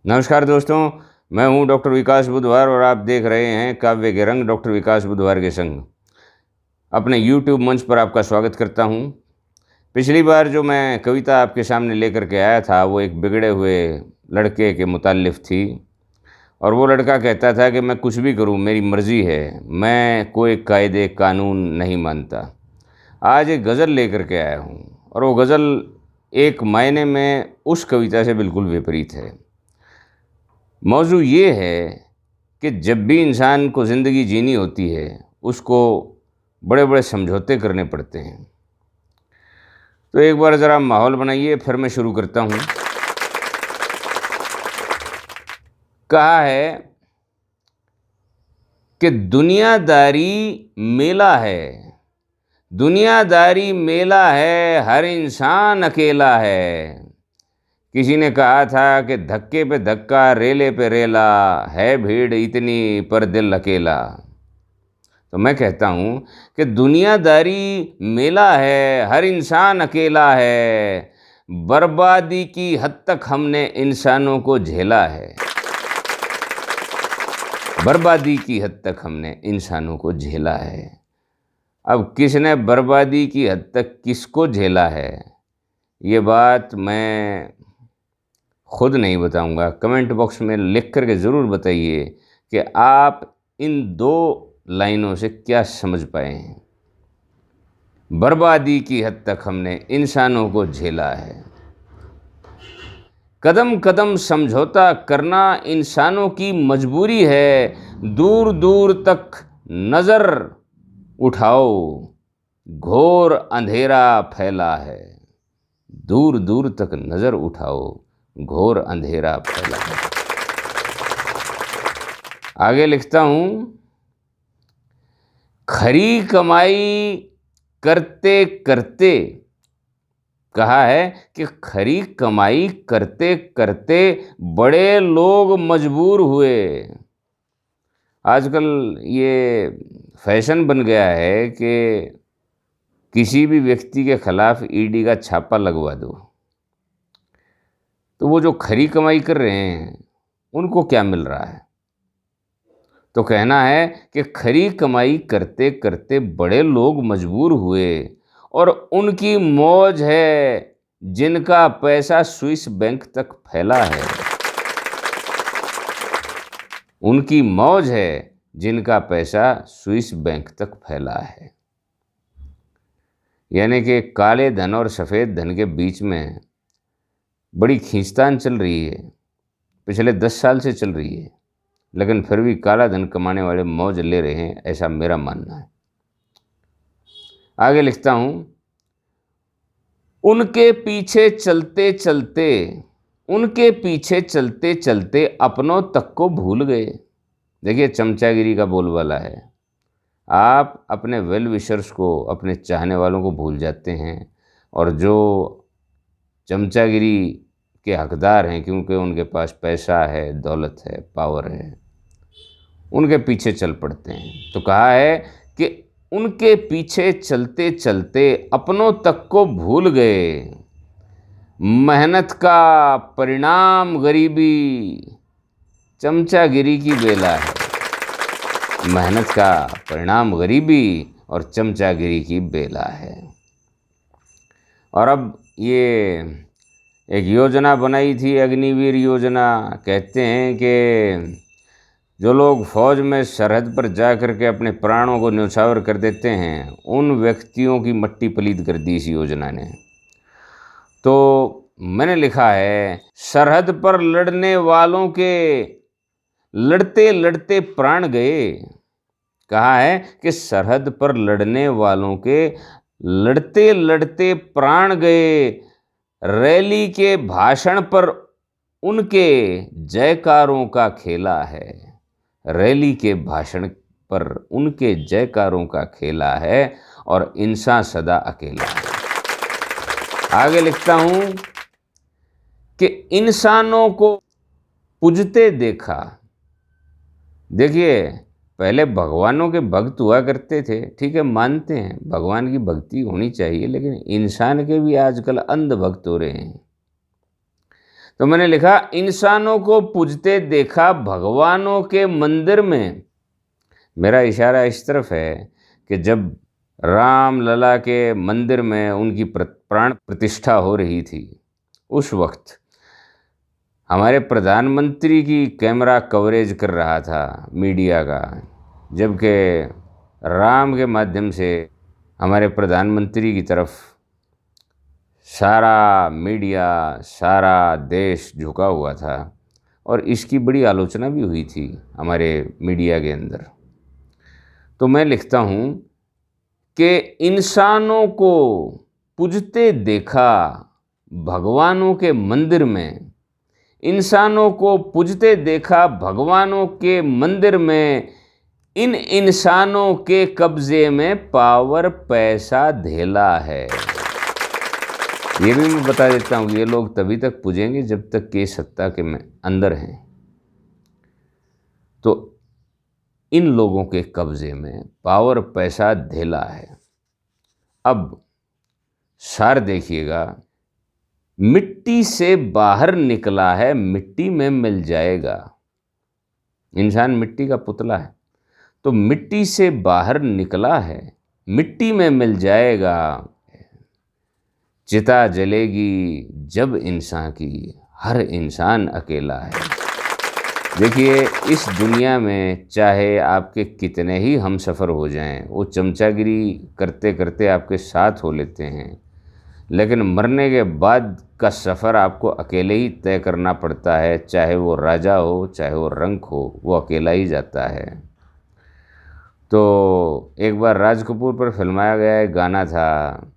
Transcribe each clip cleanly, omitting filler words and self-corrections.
नमस्कार दोस्तों, मैं हूं डॉक्टर विकास बुधवार और आप देख रहे हैं काव्य के रंग डॉक्टर विकास बुधवार के संग। अपने YouTube मंच पर आपका स्वागत करता हूं। पिछली बार जो मैं कविता आपके सामने लेकर के आया था वो एक बिगड़े हुए लड़के के मुताल्लिफ थी और वो लड़का कहता था कि मैं कुछ भी करूं, मेरी मर्ज़ी है, मैं कोई कायदे कानून नहीं मानता। आज एक गज़ल लेकर के आया हूं और वो गज़ल एक मायने में उस कविता से बिल्कुल विपरीत है। मौजू ये है कि जब भी इंसान को ज़िंदगी जीनी होती है उसको बड़े बड़े समझौते करने पड़ते हैं। तो एक बार ज़रा माहौल बनाइए, फिर मैं शुरू करता हूँ। कहा है कि दुनियादारी मेला है, दुनियादारी मेला है, हर इंसान अकेला है। किसी ने कहा था कि धक्के पे धक्का, रेले पे रेला, है भीड़ इतनी पर दिल अकेला। तो मैं कहता हूँ कि दुनियादारी मेला है, हर इंसान अकेला है, बर्बादी की हद तक हमने इंसानों को झेला है, बर्बादी की हद तक हमने इंसानों को झेला है। अब किसने बर्बादी की हद तक किसको झेला है, ये बात मैं खुद नहीं बताऊंगा। कमेंट बॉक्स में लिख करके ज़रूर बताइए कि आप इन दो लाइनों से क्या समझ पाए हैं। बर्बादी की हद तक हमने इंसानों को झेला है, कदम कदम समझौता करना इंसानों की मजबूरी है, दूर दूर तक नज़र उठाओ, घोर अंधेरा फैला है, दूर दूर तक नज़र उठाओ, घोर अंधेरा फैला है। आगे लिखता हूँ, खरी कमाई करते करते, कहा है कि खरी कमाई करते करते बड़े लोग मजबूर हुए। आजकल ये फैशन बन गया है कि किसी भी व्यक्ति के खिलाफ ईडी का छापा लगवा दो। तो वो जो खरी कमाई कर रहे हैं उनको क्या मिल रहा है? तो कहना है कि खरी कमाई करते करते बड़े लोग मजबूर हुए और उनकी मौज है जिनका पैसा स्विस बैंक तक फैला है, उनकी मौज है जिनका पैसा स्विस बैंक तक फैला है। यानी कि काले धन और सफ़ेद धन के बीच में बड़ी खींचतान चल रही है, पिछले 10 साल से चल रही है, लेकिन फिर भी काला धन कमाने वाले मौज ले रहे हैं, ऐसा मेरा मानना है। आगे लिखता हूँ, उनके पीछे चलते चलते, उनके पीछे चलते चलते अपनों तक को भूल गए। देखिए, चमचागिरी का बोलबाला है। आप अपने वेल विशर्स को, अपने चाहने वालों को भूल जाते हैं और जो चमचागिरी के हकदार हैं क्योंकि उनके पास पैसा है, दौलत है, पावर है, उनके पीछे चल पड़ते हैं। तो कहा है कि उनके पीछे चलते चलते अपनों तक को भूल गए, मेहनत का परिणाम गरीबी, चमचागिरी की बेला है। मेहनत का परिणाम गरीबी और चमचागिरी की बेला है। और अब ये एक योजना बनाई थी, अग्निवीर योजना। कहते हैं कि जो लोग फौज में सरहद पर जा कर के अपने प्राणों को न्यौछावर कर देते हैं, उन व्यक्तियों की मट्टी पलीद कर दी इस योजना ने। तो मैंने लिखा है, सरहद पर लड़ने वालों के लड़ते लड़ते प्राण गए। कहा है कि सरहद पर लड़ने वालों के लड़ते लड़ते प्राण गए, रैली के भाषण पर उनके जयकारों का खेला है, रैली के भाषण पर उनके जयकारों का खेला है और इंसान सदा अकेला है। आगे लिखता हूँ कि इंसानों को पूजते देखा। देखिए, पहले भगवानों के भक्त हुआ करते थे, ठीक है, मानते हैं भगवान की भक्ति होनी चाहिए, लेकिन इंसान के भी आजकल अंध भक्त हो रहे हैं। तो मैंने लिखा, इंसानों को पूजते देखा भगवानों के मंदिर में। मेरा इशारा इस तरफ है कि जब राम लला के मंदिर में उनकी प्राण प्रतिष्ठा हो रही थी, उस वक्त हमारे प्रधानमंत्री की कैमरा कवरेज कर रहा था मीडिया का, जबकि राम के माध्यम से हमारे प्रधानमंत्री की तरफ सारा मीडिया, सारा देश झुका हुआ था और इसकी बड़ी आलोचना भी हुई थी हमारे मीडिया के अंदर। तो मैं लिखता हूँ कि इंसानों को पूजते देखा भगवानों के मंदिर में, इंसानों को पूजते देखा भगवानों के मंदिर में, इन इंसानों के कब्जे में पावर पैसा धेला है। ये भी मैं बता देता हूँ, ये लोग तभी तक पूजेंगे जब तक कि सत्ता के अंदर हैं। तो इन लोगों के कब्जे में पावर पैसा धेला है। अब सार देखिएगा, मिट्टी से बाहर निकला है, मिट्टी में मिल जाएगा। इंसान मिट्टी का पुतला है, तो मिट्टी से बाहर निकला है, मिट्टी में मिल जाएगा। चिता जलेगी जब इंसान की, हर इंसान अकेला है। देखिए, इस दुनिया में चाहे आपके कितने ही हमसफ़र हो जाएं, वो चमचागिरी करते करते आपके साथ हो लेते हैं, लेकिन मरने के बाद का सफ़र आपको अकेले ही तय करना पड़ता है। चाहे वो राजा हो, चाहे वो रंक हो, वो अकेला ही जाता है। तो एक बार राज कपूर पर फिल्माया गया एक गाना था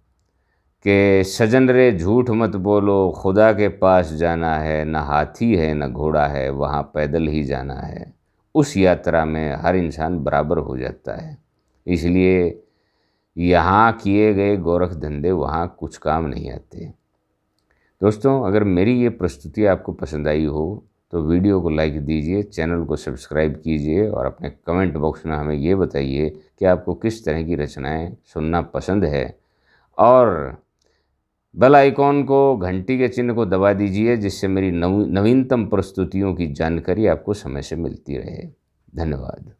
कि सजन रे झूठ मत बोलो, खुदा के पास जाना है, न हाथी है न घोड़ा है, वहाँ पैदल ही जाना है। उस यात्रा में हर इंसान बराबर हो जाता है। इसलिए यहाँ किए गए गोरख धंधे वहाँ कुछ काम नहीं आते। दोस्तों, अगर मेरी ये प्रस्तुति आपको पसंद आई हो तो वीडियो को लाइक दीजिए, चैनल को सब्सक्राइब कीजिए और अपने कमेंट बॉक्स में हमें ये बताइए कि आपको किस तरह की रचनाएं सुनना पसंद है, और बेल आइकॉन को, घंटी के चिन्ह को दबा दीजिए, जिससे मेरी नवीनतम प्रस्तुतियों की जानकारी आपको समय से मिलती रहे। धन्यवाद।